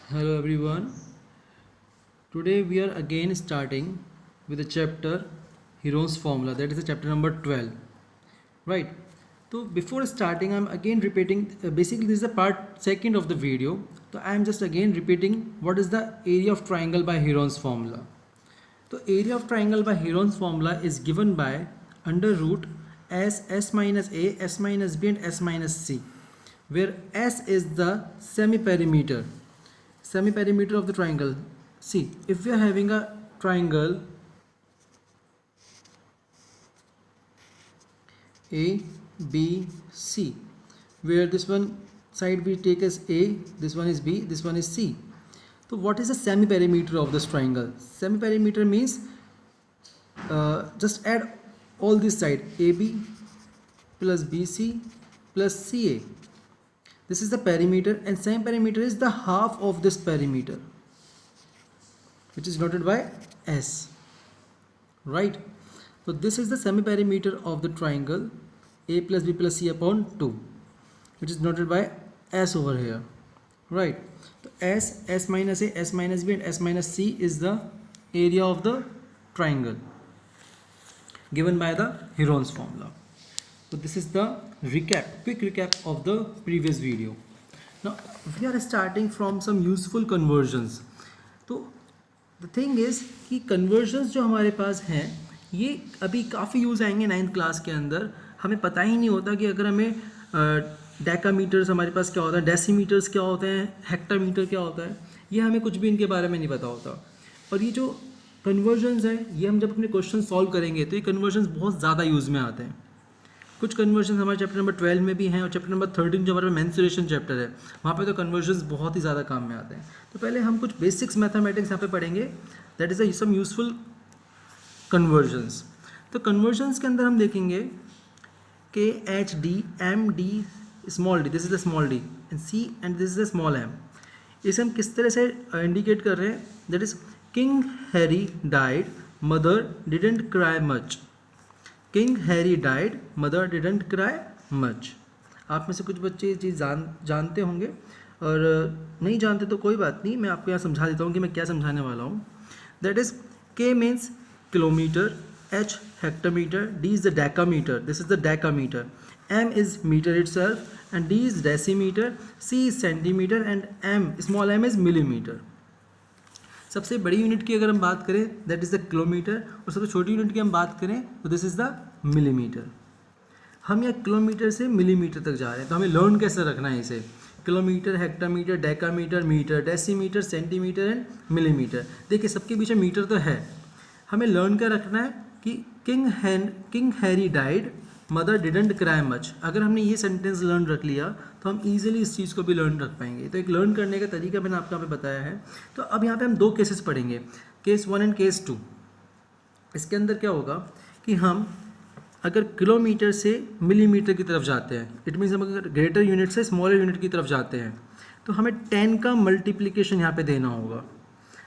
Hello everyone. Today we are again starting with the chapter Heron's formula, that is the chapter number 12. Right. So before starting I'm again repeating, basically this is the part second of the video. So I am just again repeating what is the area of triangle by Heron's formula. So area of triangle by Heron's formula is given by under root s minus a, s minus b and s minus c, where s is the semi-perimeter of the triangle. See, if we are having a triangle A, B, C, where this one side we take as A, this one is B, this one is C. So what is the semi-perimeter of this triangle? Semi-perimeter means just add all this side AB plus BC plus CA. This is the perimeter, and semi-perimeter is the half of this perimeter, which is denoted by S. Right? So this is the semi-perimeter of the triangle A plus B plus C upon 2, which is denoted by S over here. Right? So S minus A, S minus B and S minus C is the area of the triangle given by the Heron's formula. So this is the quick recap of the previous video. Now we are starting from some useful conversions. तो the thing is कि conversions जो हमारे पास हैं ये अभी काफ़ी use आएंगे 9th class के अंदर. हमें पता ही नहीं होता कि अगर हमें डेकामीटर्स हमारे पास क्या होता है, डेसीमीटर्स क्या होते हैं, हेक्टामीटर क्या होता है, ये हमें कुछ भी इनके बारे में नहीं पता होता. और ये जो कन्वर्जन्स है ये हम जब अपने क्वेश्चन सॉल्व करेंगे तो ये कन्वर्जन्स बहुत ज़्यादा यूज़ में आते हैं. कुछ कन्वर्जन हमारे चैप्टर नंबर 12 में भी हैं और चैप्टर नंबर 13 जो हमारा मेंसुरेशन चैप्टर है वहाँ पे तो कन्वर्जन्स बहुत ही ज़्यादा काम में आते हैं. तो पहले हम कुछ बेसिक्स मैथमेटिक्स यहाँ पे पढ़ेंगे, that is some useful conversions. तो कन्वर्जन्स के अंदर हम देखेंगे K H D M D small D, this is the small D, and C and this is the small M. इसे हम किस तरह से इंडिकेट कर रहे हैं, that is king Harry died, mother didn't cry much. King Harry died, mother didn't cry much. आप में से कुछ बच्चे ये चीज़ जानते होंगे और नहीं जानते तो कोई बात नहीं, मैं आपको यहाँ समझा देता हूँ कि मैं क्या समझाने वाला हूँ. That is K means kilometre, H hectometre, D is the decametre, this is the decametre, M is metre itself and D is decimetre, C is centimetre and M small M is millimetre. सबसे बड़ी unit की अगर हम बात करें that is the kilometre, और सबसे छोटी यूनिट की हम बात करें तो दिस इज़ द मिलीमीटर. हम यहाँ किलोमीटर से मिलीमीटर तक जा रहे हैं तो हमें लर्न कैसे रखना है इसे. Kilometre, hectometre, decametre, metre, decimetre, centimetre and millimetre. देखिए सबके पीछे मीटर तो है. हमें लर्न क्या रखना है कि king Harry died, mother didn't cry much. अगर हमने ये सेंटेंस लर्न रख लिया तो हम इजीली इस चीज़ को भी लर्न रख पाएंगे. तो एक लर्न करने का तरीका मैंने आपको यहाँ पे बताया है. तो अब यहाँ पे हम दो केसेस पढ़ेंगे, केस 1 एंड केस 2. इसके अंदर क्या होगा कि हम अगर किलोमीटर से मिलीमीटर की तरफ जाते हैं, इट मीन्स हम अगर ग्रेटर यूनिट से स्मॉलर यूनिट की तरफ जाते हैं तो हमें 10 का मल्टीप्लिकेशन यहाँ पे देना होगा.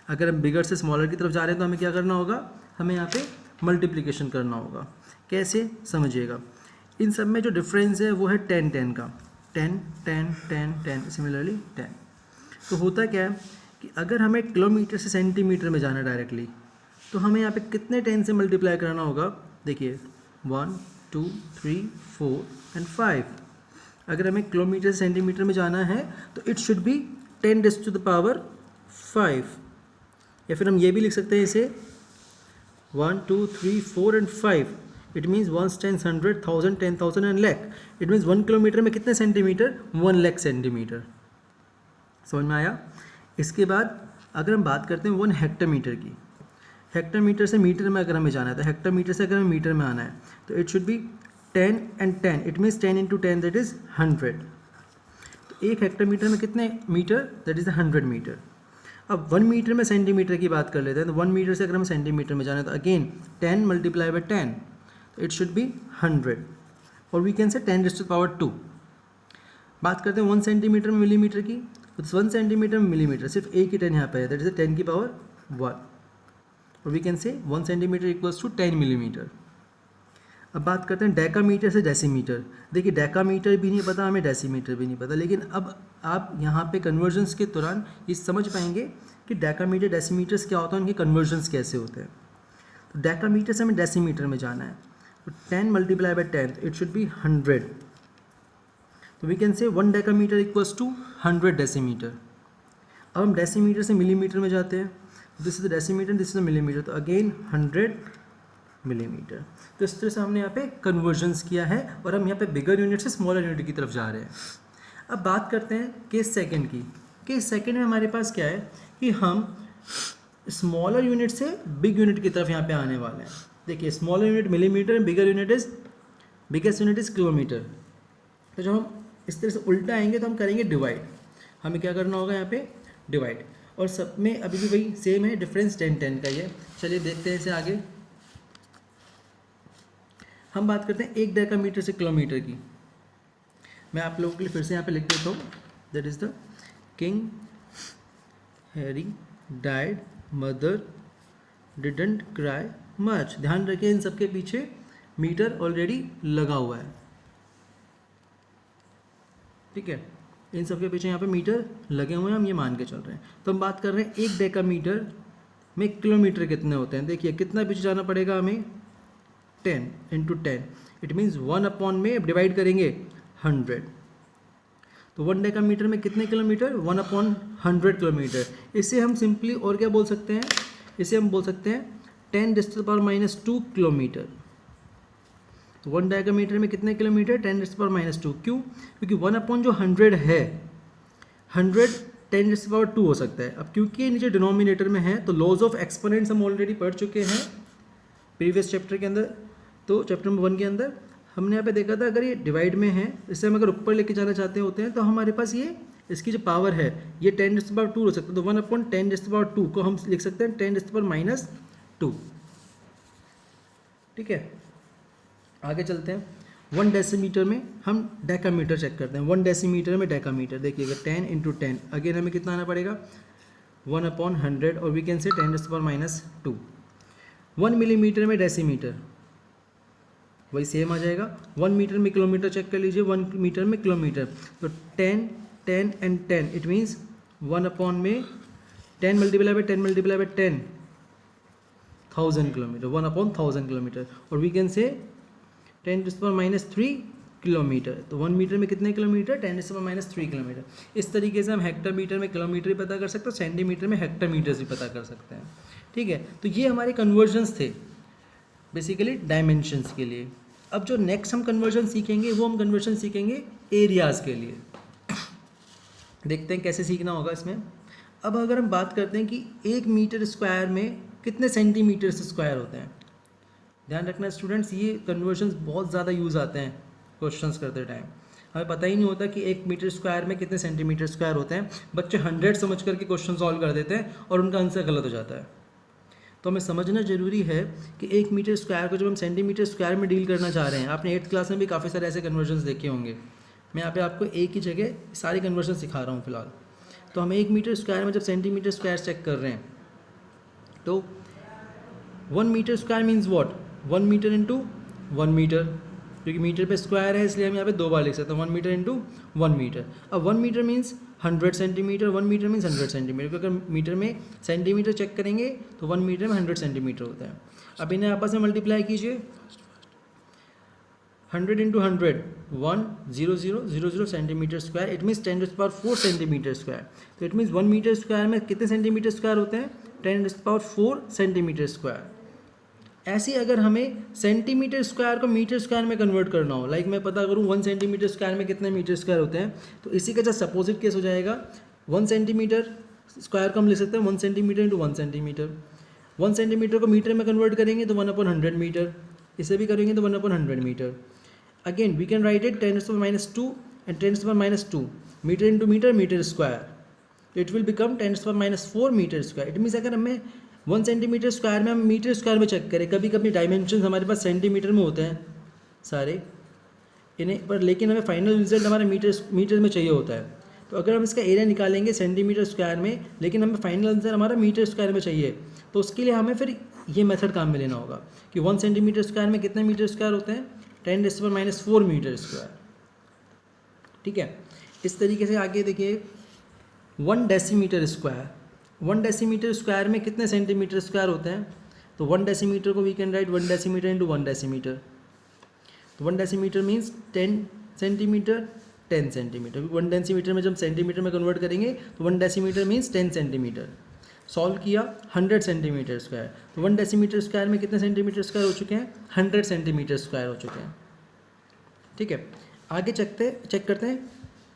अगर हम बिगर से स्मॉलर की तरफ जा रहे हैं तो हमें क्या करना होगा, हमें यहाँ पे मल्टीप्लिकेशन करना होगा. कैसे समझिएगा, इन सब में जो डिफरेंस है वो है 10 का, 10 सिमिलरली 10. तो होता क्या है कि अगर हमें किलोमीटर से सेंटीमीटर में जाना है डायरेक्टली तो हमें यहाँ पे कितने 10 से मल्टीप्लाई करना होगा. देखिए 1 2 3 4 एंड 5. अगर हमें किलोमीटर से सेंटीमीटर में जाना है तो it should be 10 raised to the power 5. या फिर हम ये भी लिख सकते हैं इसे 1 2 3 4 and 5. It means 1 10 100 1000 10,000 and lakh. It means 1 kilometre में कितने सेंटीमीटर, 1 लाख सेंटीमीटर. समझ में आया. इसके बाद अगर हम बात करते हैं 1 हेक्टोमीटर की, हेक्टोमीटर से मीटर में अगर हमें जाना है तो हेक्टोमीटर से अगर हमें मीटर में आना है तो it should be 10 and 10. It means 10 into 10 that is 100. तो एक हेक्टोमीटर में कितने मीटर, दैट इज़ 100 मीटर. अब 1 मीटर में सेंटीमीटर की बात कर लेते हैं तो 1 मीटर से अगर हमें सेंटीमीटर में जाना है तो अगेन 10 मल्टीप्लाई बाई 10, तो इट शुड बी 100 और we can say 10 raised to the power 2. बात करते हैं 1 सेंटीमीटर में मिलीमीटर की, तो 1 सेंटीमीटर में मिलीमीटर सिर्फ एक ही 10 यहाँ पे है, दैट इज़ 10 की पावर 1. और we can say 1 centimetre equals to 10 millimetre. अब बात करते हैं डेकामीटर से डेसीमीटर. देखिए डेकामीटर भी नहीं पता हमें, डेसीमीटर भी नहीं पता, लेकिन अब आप यहाँ पे कन्वर्जन्स के दौरान ये समझ पाएंगे कि डेकामीटर डेसीमीटर्स क्या होता है, उनके कन्वर्जन्स कैसे होते हैं। तो डेकामीटर से हमें डेसीमीटर में जाना है, तो 10 multiply by 10 it should B 100। तो we can say 1 decametre equals to 100 decimetre. अब हम डेसीमीटर से मिलीमीटर में जाते हैं, this is the decimetre, this is the millimetre, तो अगेन 100 मिलीमीटर। तो इस तरह से हमने यहाँ पे कन्वर्जन्स किया है और हम यहाँ पे बिगर यूनिट से स्मॉलर यूनिट की तरफ जा रहे हैं। अब बात करते हैं केस सेकंड की। केस सेकंड में हमारे पास क्या है कि हम स्मॉलर यूनिट से बिग यूनिट की तरफ यहाँ पे आने वाले हैं। देखिए smaller unit millimetre and bigger unit is biggest unit is kilometre. तो जब हम इस तरह से उल्टा आएंगे तो हम करेंगे डिवाइड। हमें क्या करना होगा यहाँ पे डिवाइड, और सब में अभी भी वही सेम है, डिफरेंस 10-10 का ही है। चलिए देखते हैं इसे आगे। हम बात करते हैं 1 डेकामीटर से किलोमीटर की। मैं आप लोगों के लिए फिर से यहाँ पे लिख देता हूँ, that is the king Harry died, mother didn't cry much. ध्यान रखिए इन सबके पीछे मीटर ऑलरेडी लगा हुआ है, ठीक है, इन सबके पीछे यहाँ पे मीटर लगे हुए हैं, हम ये मान के चल रहे हैं। तो हम बात कर रहे हैं 1 डेकामीटर में किलोमीटर कितने होते हैं। देखिए कितना पीछे जाना पड़ेगा हमें, 10 इंटू 10, इट मीन्स 1 अपॉन में डिवाइड करेंगे 100। तो 1 डेकामीटर में कितने किलोमीटर, 1 अपॉन 100 किलोमीटर। इसे हम सिंपली और क्या बोल सकते हैं, इसे हम बोल सकते हैं 10⁻⁻2 किलोमीटर। तो 1 डेकामीटर में कितने किलोमीटर, 10⁻⁻2। क्यों, क्योंकि 1 अपॉन जो 100 है, 100 10⁻2 हो सकता है। अब क्योंकि ये नीचे डिनोमिनेटर में है तो लॉज ऑफ एक्सपोनेंट्स हम ऑलरेडी पढ़ चुके हैं प्रीवियस चैप्टर के अंदर। तो चैप्टर नंबर 1 के अंदर हमने यहाँ पे देखा था अगर ये डिवाइड में है, इसे हम अगर ऊपर लेके जाना चाहते होते हैं तो हमारे पास ये इसकी जो पावर है ये 10⁻2 हो सकता है। तो 1 अपॉन 10⁻2 को हम लिख सकते हैं 10⁻2, ठीक है। आगे चलते हैं। 1 डेसीमीटर में हम डेकामीटर चेक करते हैं। 1 डेसीमीटर में डेकामीटर देखिएगा 10 इंटू 10, अगेन हमें कितना आना पड़ेगा 1 अपॉन 100, और वी कैन से 10⁻2। 1 मिलीमीटर में डेसीमीटर वही सेम आ जाएगा। 1 मीटर में किलोमीटर चेक कर लीजिए, 1 मीटर में किलोमीटर, तो 10 10 एंड 10 इट मीन्स 1 अपॉन में 10 multiply by 10 multiply by 10 1000 kilometre, 1 upon 1000 kilometre, और वी कैन से 10⁻³ किलोमीटर। तो 1 मीटर में कितने किलोमीटर, 10⁻³ किलोमीटर। इस तरीके से हम हेक्टोमीटर में किलोमीटर भी पता कर सकते हैं, सेंटीमीटर में हेक्टोमीटर्स भी पता कर सकते हैं, ठीक है। तो ये हमारे कन्वर्जन्स थे बेसिकली डायमेंशंस के लिए। अब जो नेक्स्ट हम कन्वर्जन सीखेंगे वो हम कन्वर्जन सीखेंगे एरियाज़ के लिए। देखते हैं कैसे सीखना होगा इसमें। अब अगर हम बात करते हैं कि 1 मीटर स्क्वायर में कितने सेंटीमीटर स्क्वायर होते हैं, ध्यान रखना स्टूडेंट्स, ये कन्वर्जन्स बहुत ज़्यादा यूज़ आते हैं क्वेश्चंस करते टाइम। हमें पता ही नहीं होता कि 1 मीटर स्क्वायर में कितने सेंटीमीटर स्क्वायर होते हैं। बच्चे 100 समझ करके क्वेश्चन सॉल्व कर देते हैं और उनका आंसर गलत हो जाता है। तो हमें समझना जरूरी है कि 1 मीटर स्क्वायर को जब हम सेंटीमीटर स्क्वायर में डील करना चाह रहे हैं, आपने 8th क्लास में भी काफ़ी सारे ऐसे कन्वर्जन्स देखे होंगे। मैं यहाँ पे आपको एक ही जगह सारे कन्वर्जन सिखा रहा हूँ फिलहाल। तो हम 1 मीटर स्क्वायर में जब सेंटीमीटर स्क्वायर चेक कर रहे हैं तो 1 metre square means what, 1 metre into 1 metre, क्योंकि मीटर पे स्क्वायर है इसलिए हम यहाँ पे 2 बार लिख सकते हैं, 1 मीटर इंटू 1 मीटर। अब 1 metre means 100 centimetre, 1 metre means 100 centimetre, क्योंकि अगर मीटर में सेंटीमीटर चेक करेंगे तो 1 मीटर में 100 सेंटीमीटर होता है। अब इन्हें आपस में मल्टीप्लाई कीजिए, 100 into 100 10000 centimetre square, it means 10⁻4 centimetre square. तो इट मीन्स 1 मीटर स्क्वायर में कितने सेंटीमीटर स्क्वायर होते हैं, 10⁻4 सेंटीमीटर स्क्वायर। ऐसे अगर हमें सेंटीमीटर स्क्वायर को मीटर स्क्वायर में कन्वर्ट करना हो, लाइक मैं पता करूँ 1 सेंटीमीटर स्क्वायर में कितने मीटर स्क्वायर होते हैं, तो इसी का जस्ट सपोजिट केस हो जाएगा। 1 सेंटीमीटर स्क्वायर को हम लिख सकते हैं 1 सेंटीमीटर इंटू 1 सेंटीमीटर। 1 सेंटीमीटर को मीटर में कन्वर्ट करेंगे तो 1/100 मीटर, इसे भी करेंगे तो 1/100 metre. Again we can write it 10⁻² and 10⁻², metre into metre, metre square, it will become 10⁻4 metre square. It means अगर हमें 1 सेंटीमीटर स्क्वायर में हम मीटर स्क्वायर में चेक करें, कभी कभी डायमेंशन हमारे पास सेंटीमीटर में होते हैं सारे इन्हें पर, लेकिन हमें फाइनल रिजल्ट हमारे मीटर में चाहिए होता है। तो अगर हम इसका एरिया निकालेंगे सेंटीमीटर स्क्वायर में, लेकिन हमें फाइनल आंसर हमारा मीटर स्क्वायर में चाहिए, तो उसके लिए हमें फिर ये मेथड काम में लेना होगा कि 1 सेंटीमीटर स्क्वायर में कितने मीटर स्क्वायर होते हैं, 10⁻4 मीटर स्क्वायर, ठीक है। इस तरीके से आगे देखिए 1 डेसीमीटर स्क्वायर, 1 डेसीमीटर स्क्वायर में कितने सेंटीमीटर स्क्वायर होते हैं? तो 1 डेसीमीटर को we can write 1 decimetre into 1 decimetre. तो 1 decimetre means 10 centimetre 10 centimetre. 1 decimetre में जब सेंटीमीटर में कन्वर्ट करेंगे तो 1 डेसीमीटर मीन्स 10 सेंटीमीटर। सॉल्व किया 100 सेंटीमीटर स्क्वायर, तो 1 डेसीमीटर स्क्वायर में कितने सेंटीमीटर स्क्वायर हो चुके हैं? 100 सेंटीमीटर स्क्वायर हो चुके हैं। ठीक है, आगे चेक करते हैं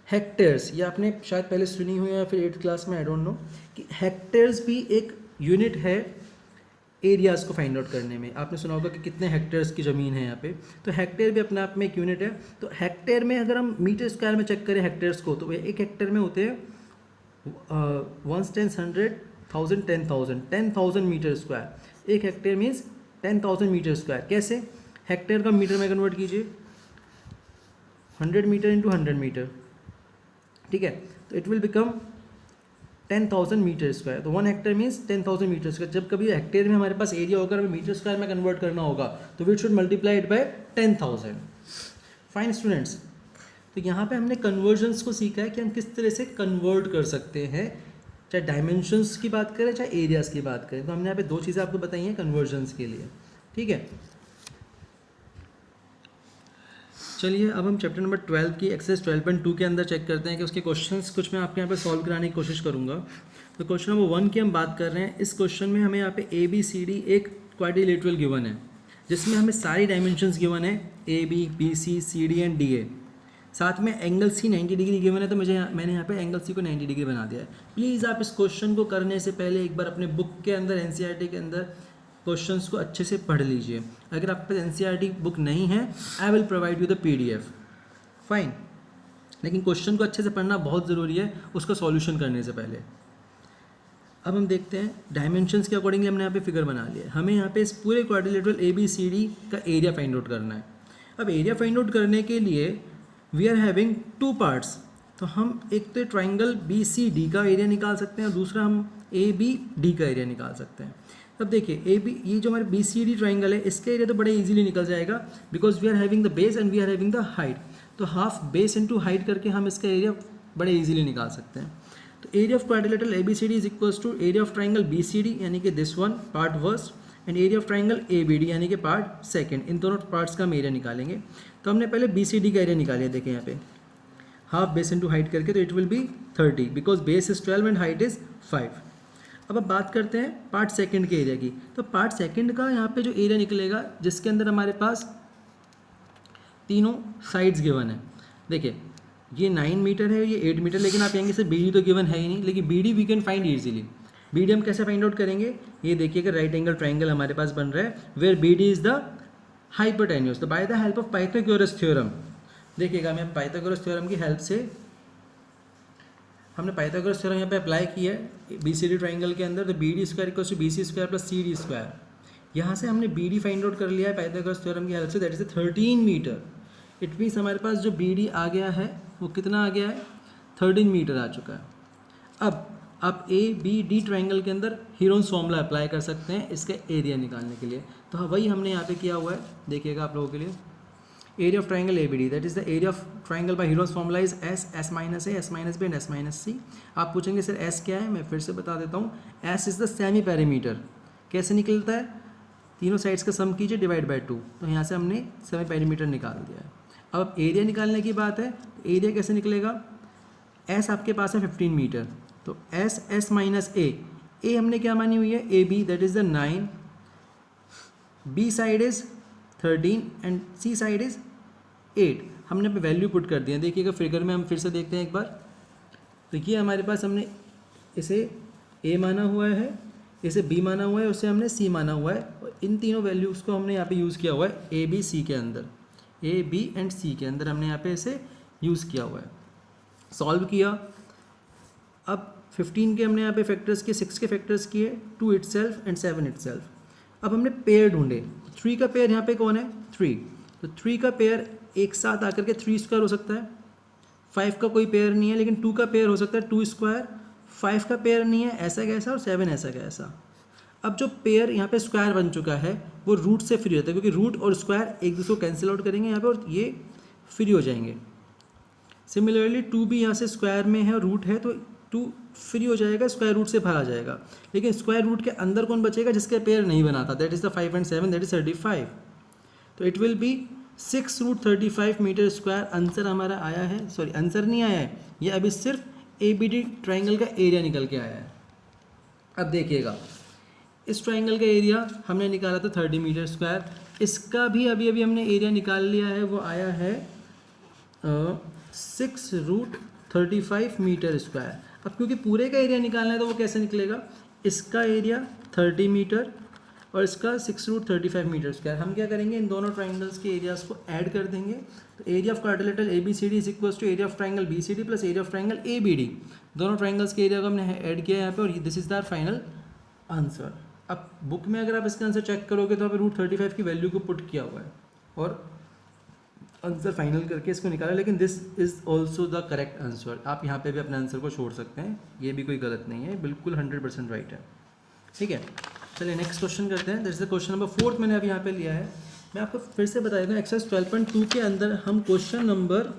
हेक्टेयर्स। ये आपने शायद पहले सुनी हुई या फिर 8th क्लास में, आई डोंट नो, कि हेक्टेयर्स भी एक यूनिट है एरियाज़ को फाइंड आउट करने में। आपने सुना होगा कि कितने हेक्टेयर्स की ज़मीन है यहाँ पे, तो हेक्टेयर भी अपने आप में एक यूनिट है। तो हेक्टेयर में अगर हम मीटर स्क्वायर में चेक करें हेक्टेयर्स को, तो एक हेक्टेयर में होते हैं 1 10 100 1000 10,000 10,000 मीटर स्क्वायर। एक हेक्टेयर मीन्स 10,000 मीटर स्क्वायर। कैसे? हेक्टेयर का मीटर में कन्वर्ट कीजिए, 100 मीटर इंटू 100 मीटर, ठीक है, तो it will become 10,000 metre square. तो 1 हेक्टेयर मीन्स 10,000 मीटर स्क्वायर। जब कभी हेक्टेयर में हमारे पास एरिया होगा, हमें मीटर स्क्वायर में कन्वर्ट करना होगा, तो we should multiply it by 10,000। Fine students, तो यहाँ पे हमने कन्वर्जन्स को सीखा है कि हम किस तरह से कन्वर्ट कर सकते हैं, चाहे डायमेंशंस की बात करें चाहे एरियाज़ की बात करें। तो हमने यहाँ पे 2 चीज़ें आपको बताई हैं कन्वर्जन्स के लिए। ठीक है, चलिए अब हम चैप्टर नंबर 12 की एक्सरसाइज 12.2 के अंदर चेक करते हैं कि उसके क्वेश्चंस कुछ मैं आपके यहाँ पे सॉल्व कराने की कोशिश करूँगा। तो क्वेश्चन नंबर 1 की हम बात कर रहे हैं। इस क्वेश्चन में हमें यहाँ पे ABCD एक क्वाड्रिलेटरल गिवन है, जिसमें हमें सारी डायमेंशंस गिवन है AB, BC, CD and DA। साथ में एंगल C 90 डिग्री गिवन है, तो मैंने यहाँ पे एंगल C को 90 डिग्री बना दिया है। प्लीज़ आप इस क्वेश्चन को करने से पहले एक बार अपने बुक के अंदर NCERT के अंदर क्वेश्चंस को अच्छे से पढ़ लीजिए। अगर आपके पास NCERT बुक नहीं है, I will provide you the PDF। Fine, लेकिन क्वेश्चन को अच्छे से पढ़ना बहुत ज़रूरी है उसका सॉल्यूशन करने से पहले। अब हम देखते हैं डायमेंशंस के अकॉर्डिंगली हमने यहाँ पे फिगर बना लिया है। हमें यहाँ पे इस पूरे क्वाड्रिलेटरल ABCD का एरिया फाइंड आउट करना है। अब एरिया फाइंड आउट करने के लिए वी आर हैविंग 2 पार्ट्स। तो हम एक तो ट्राइंगल BCD का एरिया निकाल सकते हैं और दूसरा हम ABD का एरिया निकाल सकते हैं। अब देखिए ये जो हमारे BCD ट्राइंगल है, इसका एरिया तो बड़े इजीली निकल जाएगा, because we are having the base and we are having the height. तो हाफ बेस इनटू हाइट करके हम इसका एरिया बड़े इजीली निकाल सकते हैं। तो area of quadrilateral ABCD is equals to area of triangle BCD यानी कि this one part first and area of triangle ABD यानी कि पार्ट सेकंड। इन दोनों पार्ट्स का हम एरिया निकालेंगे। तो हमने पहले BCD का एरिया निकालिया, देखें यहाँ पे हाफ बेस इनटू हाइट करके, तो it will B 30 because base is 12 and height is 5। अब बात करते हैं पार्ट सेकंड के एरिया की। तो पार्ट सेकंड का यहाँ पे जो एरिया निकलेगा, जिसके अंदर हमारे पास तीनों साइड्स गिवन है। देखिए ये 9 मीटर है, ये 8 मीटर, लेकिन आप कहेंगे सर BD तो गिवन है ही नहीं, लेकिन BD we can find easily. BD हम कैसे फाइंड आउट करेंगे? ये देखिएगा राइट एंगल ट्राइंगल हमारे पास बन रहा है where BD is the hypotenuse. तो by the help of Pythagoras theorem, देखिएगा मैं पाइथागोरस थ्योरम की हेल्प से हमने पाइथागोरस थ्योरम यहाँ पे अप्लाई किया है BCD ट्राइंगल के अंदर। तो BD square equals to BC square plus CD square. यहाँ से हमने BD फाइंड आउट कर लिया है पाइथागोरस थ्योरम की हेल्प से, दैट इज 13 मीटर। इट मीन्स हमारे पास जो BD आ गया है वो कितना आ गया है? 13 मीटर आ चुका है। अब आप ABD ट्राइंगल के अंदर हीरोन्स फॉर्मूला अप्लाई कर सकते हैं इसके एरिया निकालने के लिए। तो हाँ, वही हमने यहाँ पे किया हुआ है, देखिएगा आप लोगों के लिए। Area of triangle ABD, that is the area of triangle by Heron's formula is S minus A, S minus B and S minus C। आप पूछेंगे सर S क्या है? मैं फिर से बता देता हूँ, S is the semi perimeter. कैसे निकलता है? तीनों साइड्स का सम कीजिए डिवाइड बाय 2। तो यहाँ से हमने सेमी पेरीमीटर निकाल दिया है। अब एरिया निकालने की बात है, एरिया कैसे निकलेगा? S आपके पास है 15 मीटर, तो S माइनस A हमने क्या मानी हुई है? AB, that is the 9, B side is 13 and C side is 8। हमने पे वैल्यू पुट कर दिया। देखिएगा फिगर में हम फिर से देखते हैं एक बार। तो ये हमारे पास हमने इसे A माना हुआ है, इसे B माना हुआ है, उसे हमने C माना हुआ है, और इन तीनों वैल्यूज़ को हमने यहाँ पे यूज़ किया हुआ है A B C के अंदर, A B एंड C के अंदर हमने यहाँ पे इसे यूज़ किया हुआ है। सॉल्व किया। अब 15 के हमने यहाँ पे फैक्टर्स किए, 6 के फैक्टर्स किए, 2 इटसेल्फ एंड 7 इटसेल्फ। अब हमने पेयर ढूंढे। 3 का पेयर यहाँ पे कौन है? 3। तो 3 का पेयर एक साथ आकर के 3 स्क्वायर हो सकता है। 5 का कोई पेयर नहीं है, लेकिन 2 का पेयर हो सकता है 2 स्क्वायर। 5 का पेयर नहीं है, ऐसा कैसा, और 7 ऐसा कैसा। अब जो पेयर यहाँ पे स्क्वायर बन चुका है वो रूट से फ्री होता है, क्योंकि रूट और स्क्वायर एक दूसरे को कैंसिल आउट करेंगे यहाँ पे और ये फ्री हो जाएंगे। सिमिलरली 2 भी यहाँ से स्क्वायर में है और रूट है, तो 2 फ्री हो जाएगा, स्क्वायर रूट से बाहर आ जाएगा। लेकिन स्क्वायर रूट के अंदर कौन बचेगा, जिसके पेयर नहीं बनाता, that is the 5 and 7, that is 35। तो it will be 6√35 metre square. Answer हमारा आया है, सॉरी आंसर नहीं आया है, ये अभी सिर्फ ABD ट्राइंगल का एरिया निकल के आया है। अब देखिएगा, इस ट्राइंगल का एरिया हमने निकाला था 30 मीटर स्क्वायर, इसका भी अभी अभी हमने एरिया निकाल लिया है, वो आया है 6√35 मीटर स्क्वायर। अब क्योंकि पूरे का एरिया निकालना है तो वो कैसे निकलेगा, इसका एरिया 30 मीटर और इसका 6√35 मीटर स्क्वायर। हम क्या करेंगे, इन दोनों ट्राइंगल्स के एरियाज को ऐड कर देंगे। तो area of quadrilateral ABCD is equal to area of triangle BCD plus area of triangle ABD। दोनों ट्राइंगल्स के एरिया को हमने ऐड किया यहाँ पे, और this is the final answer. अब बुक में अगर आप इसका आंसर चेक करोगे तो यहाँ पे √35 की वैल्यू को पुट किया हुआ है और आंसर फाइनल करके इसको निकाला, लेकिन this is also the correct answer. आप यहाँ पे भी अपने आंसर को छोड़ सकते हैं, ये भी कोई गलत नहीं है, बिल्कुल 100% राइट है। ठीक है, चलिए नेक्स्ट क्वेश्चन करते हैं। दैट्स द क्वेश्चन नंबर 4 मैंने अभी यहाँ पे लिया है। मैं आपको फिर से बता देता हूँ, एक्सरसाइज 12.2 के अंदर हम क्वेश्चन नंबर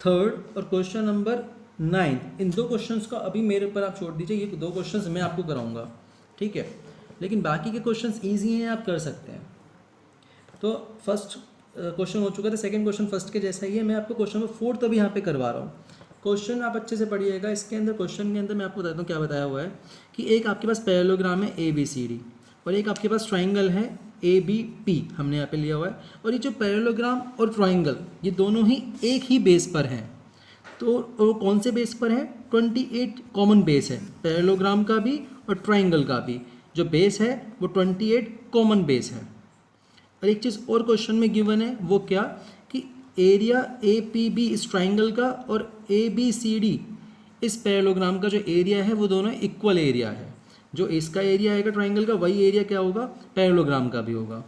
3 और क्वेश्चन नंबर 9, इन 2 क्वेश्चंस को अभी मेरे ऊपर आप छोड़ दीजिए, ये 2 क्वेश्चंस मैं आपको कराऊंगा, ठीक है। लेकिन बाकी के क्वेश्चंस ईजी हैं, आप कर सकते हैं। तो फर्स्ट क्वेश्चन हो चुका था, सेकंड क्वेश्चन फर्स्ट के जैसा ही है। मैं आपको क्वेश्चन नंबर 4 तभी यहाँ पे करवा रहा हूँ। क्वेश्चन आप अच्छे से पढ़िएगा। इसके अंदर, क्वेश्चन के अंदर मैं आपको बताता हूँ क्या बताया हुआ है कि एक आपके पास पैरेललोग्राम है ABCD और एक आपके पास ट्राइंगल है ABP, हमने यहाँ पे लिया हुआ है। और ये जो पैरेललोग्राम और ट्राइंगल, ये दोनों ही एक ही बेस पर हैं। तो वो कौन से बेस पर है, 28 कॉमन बेस है, पैरेललोग्राम का भी और ट्राइंगल का भी जो बेस है वो 28 कॉमन बेस है। और एक चीज़ और क्वेश्चन में गिवन है, वो क्या कि एरिया APB इस ट्राइंगल का और ABCD इस पैरेललोग्राम का जो एरिया है वो दोनों इक्वल एरिया है। जो इसका एरिया आएगा ट्राइंगल का, वही एरिया क्या होगा, पैरेललोग्राम का भी होगा।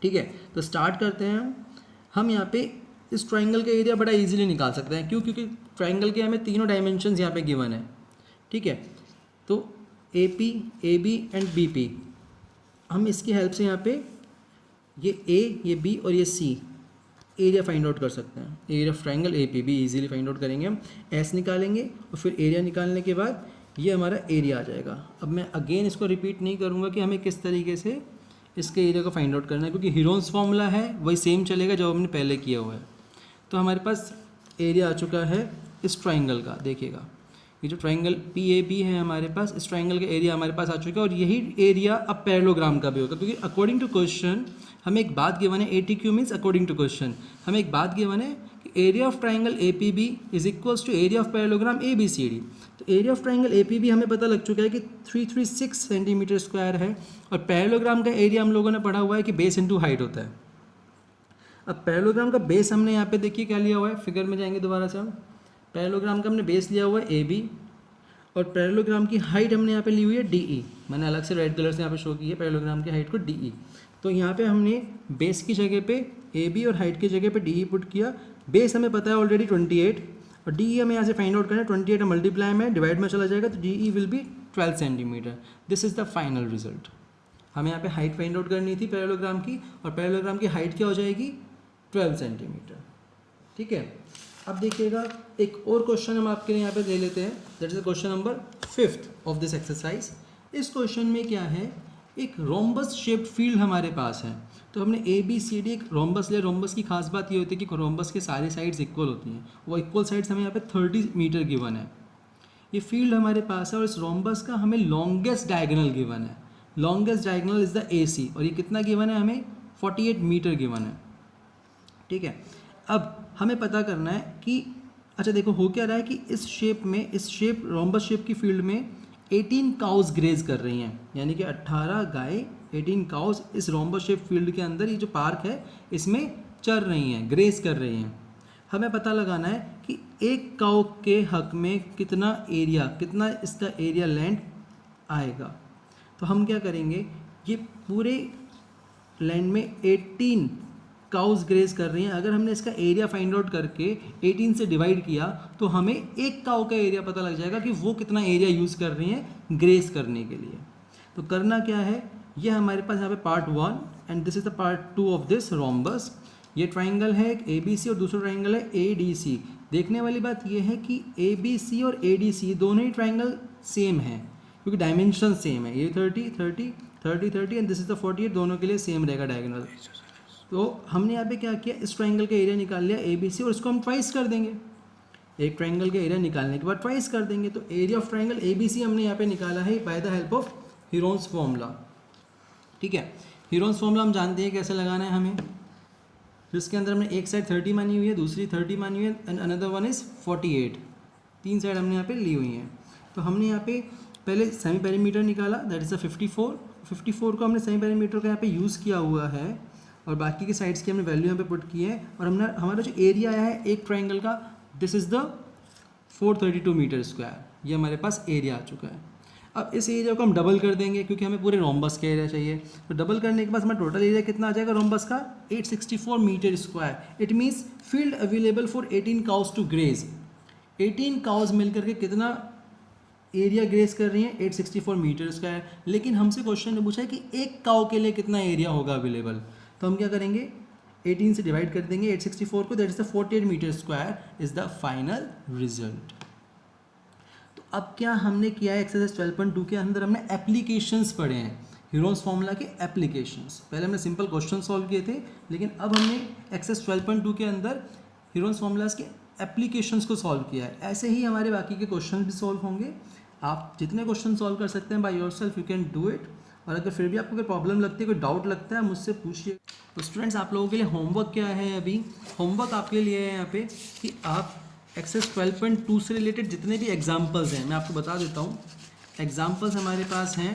ठीक है, तो स्टार्ट करते हैं हम यहाँ पे इस ट्राइंगल का एरिया बड़ा इजीली निकाल सकते हैं। क्यों, क्योंकि ट्राइंगल के हमें तीनों डायमेंशंस यहाँ पे गिवन है। ठीक है, तो AP, AB एंड BP, हम इसकी हेल्प से यहाँ पे ये A, ये B और ये C एरिया फाइंड आउट कर सकते हैं। Area of triangle APB easily find out करेंगे हम। S निकालेंगे और फिर एरिया निकालने के बाद ये हमारा एरिया आ जाएगा। अब मैं अगेन इसको रिपीट नहीं करूँगा कि हमें किस तरीके से इसके एरिया को फाइंड आउट करना है, क्योंकि हीरोन्स फॉर्मूला है वही सेम चलेगा जो हमने पहले किया हुआ है। तो हमारे पास एरिया आ चुका है इस ट्राइंगल का। देखिएगा, ये जो ट्राइंगल PAB है हमारे पास, इस ट्राइंगल का एरिया हमारे पास आ चुका है। और यही एरिया अब पैरेललोग्राम का भी होगा, क्योंकि अकॉर्डिंग टू क्वेश्चन हमें एक बात गिवन है, ATQ means according to question हमें एक बात गिवन है कि area of triangle APB is equals to area of parallelogram ABCD। तो एरिया ऑफ ट्राइंगल APB हमें पता लग चुका है कि 336 सेंटीमीटर स्क्वायर है, और पैरेललोग्राम का एरिया हम लोगों ने पढ़ा हुआ है कि बेस इंटू हाइट होता है। अब पैरेललोग्राम का बेस हमने यहाँ पे देखिए क्या लिया हुआ है, फिगर में जाएंगे दोबारा से हम। पैरेललोग्राम का हमने बेस लिया हुआ है AB, और पैरेललोग्राम की हाइट हमने यहाँ पे ली हुई है DE। मैंने अलग से रेड कलर से यहाँ पे शो की है पैरेललोग्राम की हाइट को DE। तो यहाँ पे हमने बेस की जगह पे AB और हाइट की जगह पे DE पुट किया। बेस हमें पता है ऑलरेडी 28, और DE हमें यहाँ से फाइंड आउट करना है। 28 मल्टीप्लाई में डिवाइड में चला जाएगा, तो DE will be 12 centimetre. This is the final result. हमें यहाँ पे हाइट फाइंड आउट करनी थी पैरेललोग्राम की, और पैरेललोग्राम की हाइट क्या हो जाएगी, 12 सेंटीमीटर। ठीक है, अब देखिएगा एक और क्वेश्चन हम आपके लिए यहाँ पे ले लेते हैं। That is question number 5 of this exercise. इस क्वेश्चन में क्या है, एक रोम्बस शेप्ड फील्ड हमारे पास है। तो हमने ABCD एक रोम्बस लिया। रोम्बस की खास बात ये होती है कि रोम्बस के सारी साइड्स इक्वल होती हैं। वो इक्वल साइड्स हमें यहाँ पे 30 मीटर गिवन है। ये फील्ड हमारे पास है, और इस रोम्बस का हमें लॉन्गेस्ट डायगोनल गिवन है। Longest diagonal is the AC, और ये कितना गिवन है, हमें 48 मीटर गिवन है। ठीक है, अब हमें पता करना है कि अच्छा देखो हो क्या रहा है कि इस शेप में, इस शेप रोम्बस शेप की फील्ड में 18 काउज ग्रेज कर रही हैं, यानी कि 18 गाय, 18 काउज इस रोम्बस शेप फील्ड के अंदर, ये जो पार्क है इसमें चर रही हैं, ग्रेज कर रही हैं। हमें पता लगाना है कि एक काउ के हक में कितना एरिया, कितना इसका एरिया लैंड आएगा। तो हम क्या करेंगे, ये पूरे लैंड में 18 काउज ग्रेज कर रही हैं। अगर हमने इसका एरिया फाइंड आउट करके 18 से डिवाइड किया तो हमें एक काउ का एरिया पता लग जाएगा कि वो कितना एरिया यूज़ कर रही हैं ग्रेज करने के लिए। तो करना क्या है, ये हमारे पास यहाँ पे part 1 and this is the part 2 of this rhombus. ये ट्राइंगल है एक ABC और दूसरा ट्राइंगल है ADC। देखने वाली बात ये है कि ABC और ADC दोनों ही ट्राइंगल सेम हैं क्योंकि डायमेंशन सेम है। ये 30 30 30 30 एंड दिस इज द 48, दोनों के लिए सेम रहेगा डायगोनल। तो हमने यहाँ पे क्या किया, इस ट्राइंगल का एरिया निकाल लिया ABC और इसको हम ट्वाइस कर देंगे। एक ट्राइंगल का एरिया निकालने के बाद ट्वाइस कर देंगे। तो एरिया ऑफ ट्राइंगल ABC हमने यहाँ पे निकाला है bye the help of Heron's formula. ठीक है, हीरोन्स फॉर्मूला हम जानते हैं कैसे लगाना है हमें। जिसके अंदर हमने एक साइड 30 मानी हुई है, दूसरी 30 मानी हुई है एंड अनदर वन इज़ 48। तीन साइड हमने यहाँ पे ली हुई हैं। तो हमने यहाँ पे पहले सेमी पेरीमीटर निकाला, दैट इज़ द 54 को हमने सेमी पेरीमीटर का यहाँ पे यूज़ किया हुआ है और बाकी के साइड्स की हमने वैल्यू यहाँ पे पुट की है। और हमने हमारा जो एरिया आया है एक ट्राइंगल का, this is the 432 metre square, ये हमारे पास एरिया आ चुका है। अब इस एरिया को हम डबल कर देंगे क्योंकि हमें पूरे रोम्बस का एरिया चाहिए। तो डबल करने के बाद हमारा टोटल एरिया कितना आ जाएगा रोम्बस का, 864 metre square. It means field available for 18 cows to graze. 18 cows मिलकर के कितना एरिया ग्रेज कर रही हैं, 864 मीटर स्क्वायर। लेकिन हमसे क्वेश्चन ने पूछा है कि एक काउ के लिए कितना एरिया होगा अवेलेबल। तो हम क्या करेंगे, 18 से डिवाइड कर देंगे 864 को, that is the 48 metre square is the final result. तो अब क्या हमने किया है, एक्सरसाइज 12.2 के अंदर हमने एप्लीकेशंस पढ़े हैं, हीरोन्स फॉर्मूला के एप्लीकेशंस। पहले हमने सिंपल क्वेश्चन सॉल्व किए थे, लेकिन अब हमने एक्सरसाइज 12.2 के अंदर हीरोन्स फॉर्मूलाज के एप्लीकेशंस को सॉल्व किया है। ऐसे ही हमारे बाकी के क्वेश्चन भी सॉल्व होंगे। आप जितने क्वेश्चन सॉल्व कर सकते हैं by yourself you can do it. और अगर फिर भी आपको कोई प्रॉब्लम लगती है, कोई डाउट लगता है, मुझसे पूछिए। तो स्टूडेंट्स, आप लोगों के लिए होमवर्क क्या है, अभी होमवर्क आपके लिए है यहाँ पे कि आप एक्सरसाइज 12.2 से रिलेटेड जितने भी एग्जाम्पल्स हैं मैं आपको बता देता हूँ। एग्जाम्पल्स हमारे पास हैं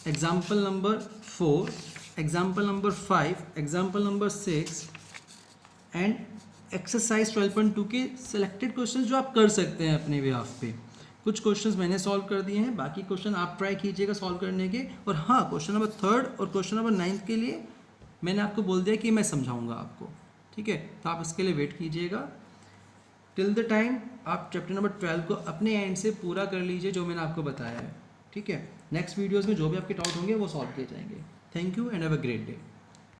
example number 4, example number 5, example number 6 and exercise 12.2 के सिलेक्टेड क्वेश्चन जो आप कर सकते हैं अपने बिहाफ पे। कुछ क्वेश्चंस मैंने सॉल्व कर दिए हैं, बाकी क्वेश्चन आप ट्राई कीजिएगा सॉल्व करने के। और हाँ, क्वेश्चन नंबर 3 और क्वेश्चन नंबर 9 के लिए मैंने आपको बोल दिया कि मैं समझाऊंगा आपको। ठीक है, तो आप इसके लिए वेट कीजिएगा। टिल द टाइम आप चैप्टर नंबर 12 को अपने एंड से पूरा कर लीजिए जो मैंने आपको बताया है। ठीक है, नेक्स्ट वीडियोज़ में जो भी आपके डाउट होंगे वो सॉल्व किए जाएंगे। Thank you and have a great day.